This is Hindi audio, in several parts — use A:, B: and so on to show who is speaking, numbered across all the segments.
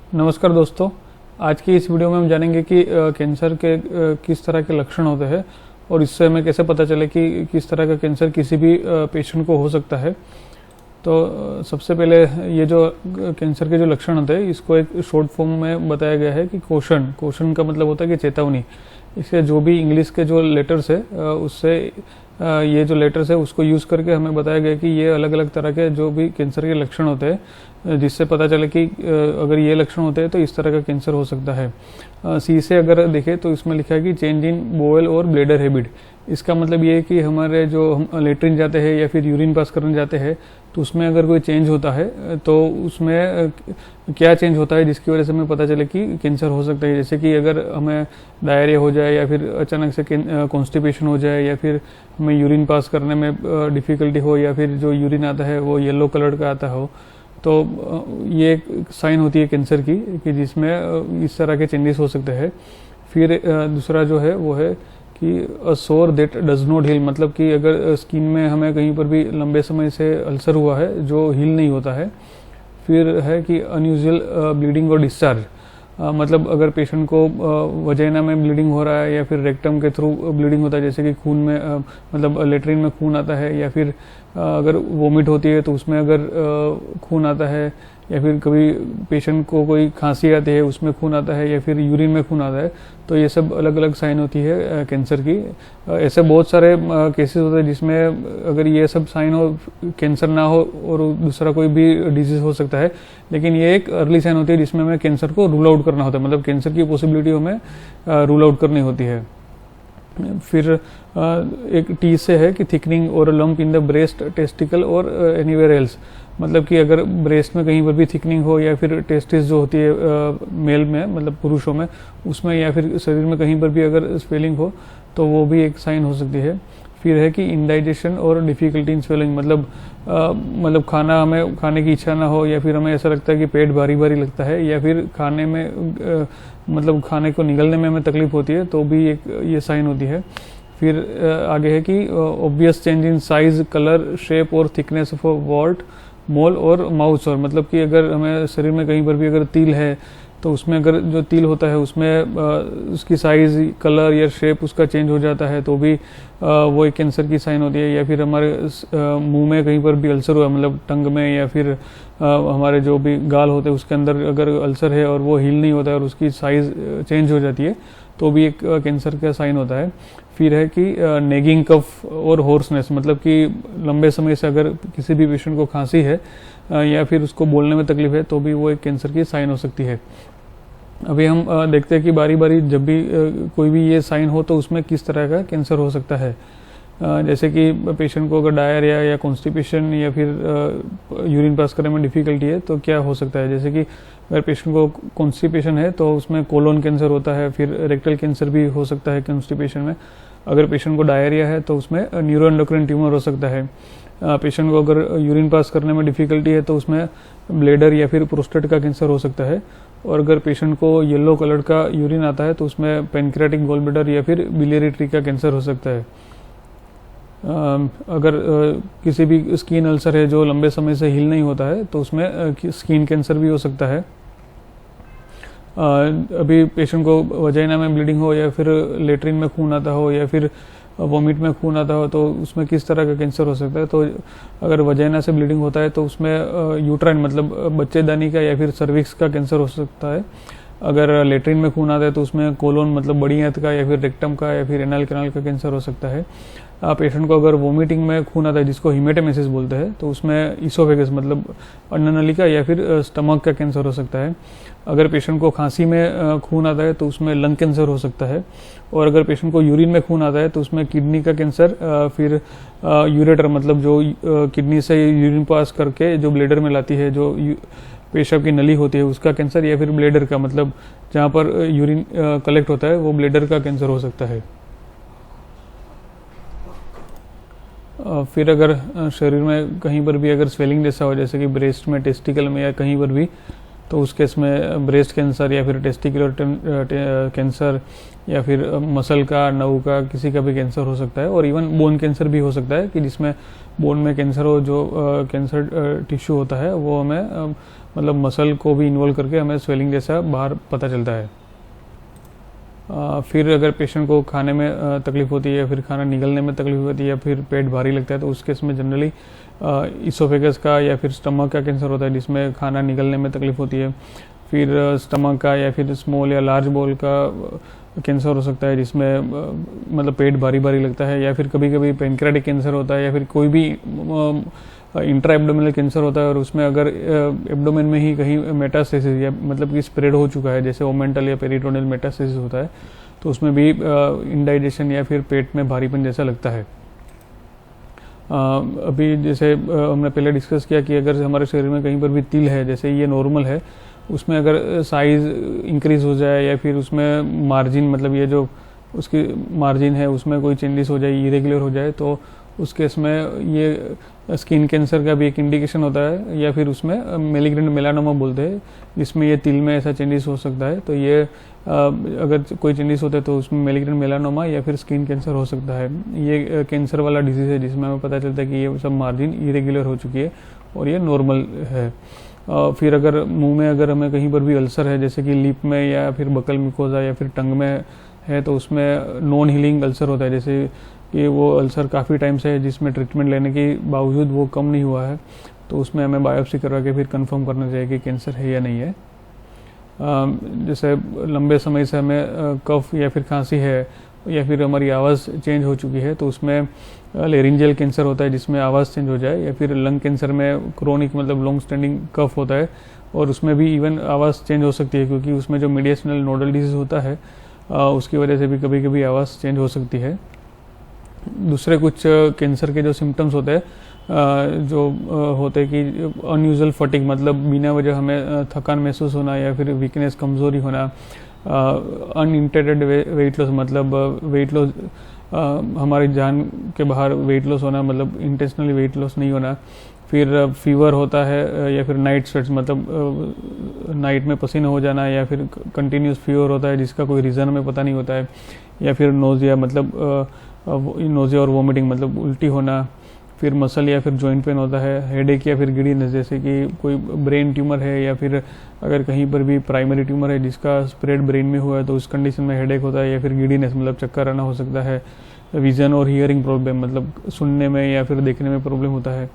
A: नमस्कार दोस्तों। आज की इस वीडियो में हम जानेंगे कि कैंसर के किस तरह के लक्षण होते हैं और इससे हमें कैसे पता चले कि किस तरह का कैंसर किसी भी पेशेंट को हो सकता है। तो सबसे पहले ये जो कैंसर के जो लक्षण होते हैं इसको एक शॉर्ट फॉर्म में बताया गया है कि क्वेश्चन का मतलब होता है कि चेतावनी। इसके जो भी इंग्लिश के जो लेटर्स है उससे ये जो लेटर्स है उसको यूज़ करके हमें बताया गया कि ये अलग अलग तरह के जो भी कैंसर के लक्षण होते हैं जिससे पता चले कि अगर ये लक्षण होते हैं तो इस तरह का कैंसर हो सकता है। सी से अगर देखें तो इसमें लिखा है कि चेंज इन बोवेल और ब्लैडर हैबिट। इसका मतलब ये है कि हमारे जो हम लेटरिन जाते हैं या फिर यूरिन पास करने जाते हैं तो उसमें अगर कोई चेंज होता है तो उसमें क्या चेंज होता है जिसकी वजह से हमें पता चले कि कैंसर हो सकता है। जैसे कि अगर हमें डायरिया हो जाए या फिर अचानक से कॉन्स्टिपेशन हो जाए या फिर हमें यूरिन पास करने में डिफ़िकल्टी हो या फिर जो यूरिन आता है वो येलो कलर का आता हो, तो ये एक साइन होती है कैंसर की कि जिसमें इस तरह के चेंजेस हो सकते हैं। फिर दूसरा जो है वो है कि अ सोर दैट डज नॉट हील, मतलब कि अगर स्किन में हमें कहीं पर भी लंबे समय से अल्सर हुआ है जो हील नहीं होता है। फिर है कि अनयूजुअल ब्लीडिंग और डिस्चार्ज, मतलब अगर पेशेंट को वजाइना में ब्लीडिंग हो रहा है या फिर रेक्टम के थ्रू ब्लीडिंग होता है, जैसे कि खून में मतलब लेटरिन में खून आता है या फिर अगर वोमिट होती है तो उसमें अगर खून आता है या फिर कभी पेशेंट को कोई खांसी आती है उसमें खून आता है या फिर यूरिन में खून आता है, तो ये सब अलग अलग साइन होती है कैंसर की। ऐसे बहुत सारे केसेस होते हैं जिसमें अगर ये सब साइन हो, कैंसर ना हो और दूसरा कोई भी डिजीज हो सकता है, लेकिन ये एक अर्ली साइन होती है जिसमें हमें कैंसर को रूल आउट करना होता है, मतलब कैंसर की पॉसिबिलिटी हमें रूल आउट करनी होती है। फिर एक टी से है कि थिकनिंग और lump in the breast, testicle और एनीवेयर एल्स, मतलब कि अगर ब्रेस्ट में कहीं पर भी थिकनिंग हो या फिर टेस्टिस जो होती है मेल में मतलब पुरुषों में उसमें या फिर शरीर में कहीं पर भी अगर स्वेलिंग हो तो वो भी एक साइन हो सकती है। फिर है कि इंडाइजेशन और डिफ़िकल्टी इन स्वेलिंग, मतलब खाना हमें खाने की इच्छा ना हो या फिर हमें ऐसा लगता है कि पेट भारी भारी लगता है या फिर खाने में मतलब खाने को निगलने में हमें तकलीफ होती है, तो भी एक ये साइन होती है। फिर आगे है कि obvious change in size, colour, shape और थिकनेस ऑफ वॉल्ट, मोल और माउस, और मतलब कि अगर हमें शरीर में कहीं पर भी अगर तिल है तो उसमें अगर जो तिल होता है उसमें उसकी साइज़, कलर या शेप उसका चेंज हो जाता है तो भी वो एक कैंसर की साइन होती है। या फिर हमारे मुंह में कहीं पर भी अल्सर हुआ, मतलब टंग में या फिर हमारे जो भी गाल होते हैं उसके अंदर अगर अल्सर है और वो हील नहीं होता है और उसकी साइज़ चेंज हो जाती है तो भी एक कैंसर का साइन होता है। फिर है कि नेगिंग कफ और होर्सनेस, मतलब कि लंबे समय से अगर किसी भी पेशेंट को खांसी है या फिर उसको बोलने में तकलीफ है तो भी वो एक कैंसर की साइन हो सकती है। अभी हम देखते हैं कि बारी बारी जब भी कोई भी ये साइन हो तो उसमें किस तरह का कैंसर हो सकता है। जैसे कि पेशेंट को अगर डायरिया या कॉन्स्टिपेशन या फिर यूरिन पास करने में डिफ़िकल्टी है तो क्या हो सकता है। जैसे कि अगर पेशेंट को कॉन्स्टिपेशन है तो उसमें कोलोन कैंसर होता है, फिर रेक्टल कैंसर भी हो सकता है कॉन्स्टिपेशन में। अगर पेशेंट को डायरिया है तो उसमें न्यूरोएंडोक्राइन ट्यूमर हो सकता है। पेशेंट को अगर यूरिन पास करने में डिफ़िकल्टी है तो उसमें ब्लैडर या फिर प्रोस्टेट का कैंसर हो सकता है। और अगर पेशेंट को येलो कलर का यूरिन आता है तो उसमें पैनक्रियाटिक गॉल ब्लैडर या फिर बिलियरी ट्री का कैंसर हो सकता है। अगर किसी भी स्किन अल्सर है जो लंबे समय से हील नहीं होता है तो उसमें स्किन कैंसर भी हो सकता है। अभी पेशेंट को वजाइना में ब्लीडिंग हो या फिर लेटरिन में खून आता हो या फिर वॉमिट में खून आता हो तो उसमें किस तरह का कैंसर हो सकता है। तो अगर वजाइना से ब्लीडिंग होता है तो उसमें यूट्राइन मतलब बच्चेदानी का या फिर सर्विक्स का कैंसर हो सकता है। अगर लेटरिन में खून आता है तो उसमें कोलोन मतलब बड़ी आंत का या फिर रेक्टम का या फिर एनल कैनाल का कैंसर हो सकता है। पेशेंट को अगर वोमिटिंग में खून आता है जिसको हिमेटेमेसिस बोलते हैं तो उसमें ईसोफेगस मतलब अन्ननलिका या फिर स्टमक का कैंसर हो सकता है। अगर पेशेंट को खांसी में खून आता है तो उसमें लंग कैंसर हो सकता है। और अगर पेशेंट को यूरिन में खून आता है तो उसमें किडनी का कैंसर, फिर यूरेटर मतलब जो किडनी से यूरिन पास करके जो ब्लैडर में लाती है जो पेशाब की नली होती है उसका कैंसर, या फिर ब्लैडर का मतलब जहाँ पर यूरिन कलेक्ट होता है वो ब्लैडर का कैंसर हो सकता है। फिर अगर शरीर में कहीं पर भी अगर स्वेलिंग जैसा हो, जैसे कि ब्रेस्ट में, टेस्टिकल में या कहीं पर भी, तो उस केस में ब्रेस्ट कैंसर या फिर टेस्टिकुलर कैंसर या फिर मसल का, नर्व का, किसी का भी कैंसर हो सकता है। और इवन बोन कैंसर भी हो सकता है कि जिसमें बोन में कैंसर हो, जो कैंसर टिश्यू होता है वो हमें मतलब मसल को भी इन्वॉल्व करके हमें स्वेलिंग जैसा बाहर पता चलता है। फिर अगर पेशेंट को खाने में तकलीफ होती है, फिर खाना निगलने में तकलीफ होती है, या फिर पेट भारी लगता है, तो उस केस में जनरली इसोफेगस का या फिर स्टमक का कैंसर होता है जिसमें खाना निगलने में तकलीफ होती है। फिर स्टमक का या फिर स्मॉल या लार्ज बोल का कैंसर हो सकता है जिसमें मतलब पेट भारी भारी लगता है। या फिर कभी कभी पेनक्रेटिक कैंसर होता है, या फिर कोई भी इंट्रा एब्डोमिनल कैंसर होता है और उसमें अगर एब्डोमेन में ही कहीं मेटास्टेसिस या मतलब कि स्प्रेड हो चुका है, जैसे ओमेंटल या पेरिटोनियल मेटास्टेसिस होता है, तो उसमें भी इंडाइजेशन या फिर पेट में भारीपन जैसा लगता है। अभी जैसे हमने पहले डिस्कस किया कि अगर हमारे शरीर में कहीं पर भी तिल है, जैसे ये नॉर्मल है, उसमें अगर साइज इंक्रीज हो जाए या फिर उसमें मार्जिन मतलब ये जो उसकी मार्जिन है उसमें कोई चेंजेस हो जाए, इरेगुलर हो जाए, तो उस केस में ये स्किन कैंसर का भी एक इंडिकेशन होता है। या फिर उसमें मेलिग्नेंट मेलानोमा बोलते हैं जिसमें ये तिल में ऐसा चेंजेस हो सकता है। तो ये अगर कोई चेंजेस होते हैं तो उसमें मेलिग्नेंट मेलानोमा या फिर स्किन कैंसर हो सकता है। ये कैंसर वाला डिजीज़ है जिसमें हमें पता चलता है कि ये सब मार्जिन इरेगुलर हो चुकी है और ये नॉर्मल है। फिर अगर मुंह में अगर हमें कहीं पर भी अल्सर है, जैसे कि लिप में या फिर बकल मिकोजा या फिर टंग में है, तो उसमें नॉन हीलिंग अल्सर होता है, जैसे कि वो अल्सर काफ़ी टाइम से है जिसमें ट्रीटमेंट लेने के बावजूद वो कम नहीं हुआ है, तो उसमें हमें बायोप्सी करवा के फिर कंफर्म करना चाहिए कि कैंसर है या नहीं है। जैसे लंबे समय से हमें कफ या फिर खांसी है या फिर हमारी आवाज़ चेंज हो चुकी है, तो उसमें लेरिंजियल कैंसर होता है जिसमें आवाज़ चेंज हो जाए। या फिर लंग कैंसर में क्रोनिक मतलब लॉन्ग स्टैंडिंग कफ होता है और उसमें भी इवन आवाज़ चेंज हो सकती है, क्योंकि उसमें जो मीडिएशनल नोडल डिजीज़ होता है उसकी वजह से भी कभी कभी आवाज़ चेंज हो सकती है। दूसरे कुछ कैंसर के जो सिम्टम्स होते हैं जो होते हैं कि अनयूजुअल फटिग मतलब बिना वजह हमें थकान महसूस होना या फिर वीकनेस, कमज़ोरी होना, अनइंटेंडेड वेट लॉस मतलब वेट लॉस हमारी जान के बाहर वेट लॉस होना मतलब इंटेंशनली वेट लॉस नहीं होना। फिर फीवर होता है या फिर नाइट स्वेट्स मतलब नाइट में पसीना हो जाना, या फिर कंटिन्यूस फीवर होता है जिसका कोई रीज़न हमें पता नहीं होता है। या फिर नोजिया मतलब नोजिया और वोमिटिंग मतलब उल्टी होना। फिर मसल या फिर जॉइंट पेन होता है। हेडेक या फिर गिडीनेस, जैसे कि कोई ब्रेन ट्यूमर है या फिर अगर कहीं पर भी प्राइमरी ट्यूमर है जिसका स्प्रेड ब्रेन में हुआ है, तो उस कंडीशन में हेडेक होता है। या फिर गिडीनेस मतलब चक्कर आना हो सकता है। विजन और हियरिंग प्रॉब्लम मतलब सुनने में या फिर देखने में प्रॉब्लम होता है।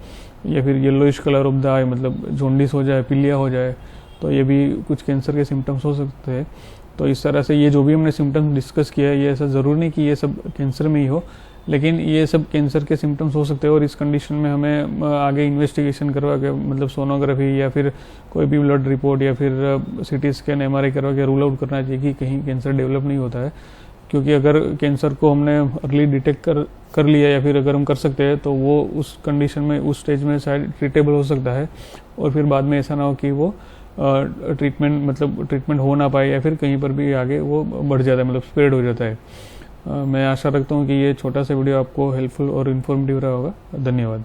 A: या फिर येलोइश कलर ऑफ द आई मतलब जॉन्डिस हो जाए, पीलिया हो जाए, तो ये भी कुछ कैंसर के सिम्टम्स हो सकते हैं। तो इस तरह से ये जो भी हमने सिम्टम्स डिस्कस किया है, ये ऐसा ज़रूर नहीं कि ये सब कैंसर में ही हो, लेकिन ये सब कैंसर के सिम्टम्स हो सकते हैं। और इस कंडीशन में हमें आगे इन्वेस्टिगेशन करवा के मतलब सोनोग्राफी या फिर कोई भी ब्लड रिपोर्ट या फिर सीटी स्कैन, एमआरआई करवा के रूल आउट करना चाहिए कि कहीं कैंसर डेवलप नहीं होता है। क्योंकि अगर कैंसर को हमने अर्ली डिटेक्ट कर लिया या फिर अगर हम कर सकते हैं, तो वो उस कंडीशन में, उस स्टेज में शायद ट्रीटेबल हो सकता है। और फिर बाद में ऐसा ना हो कि वो ट्रीटमेंट हो ना पाए या फिर कहीं पर भी आगे वो बढ़ जाता है मतलब स्प्रेड हो जाता है। मैं आशा रखता हूँ कि ये छोटा सा वीडियो आपको हेल्पफुल और इन्फॉर्मेटिव रहा होगा। धन्यवाद।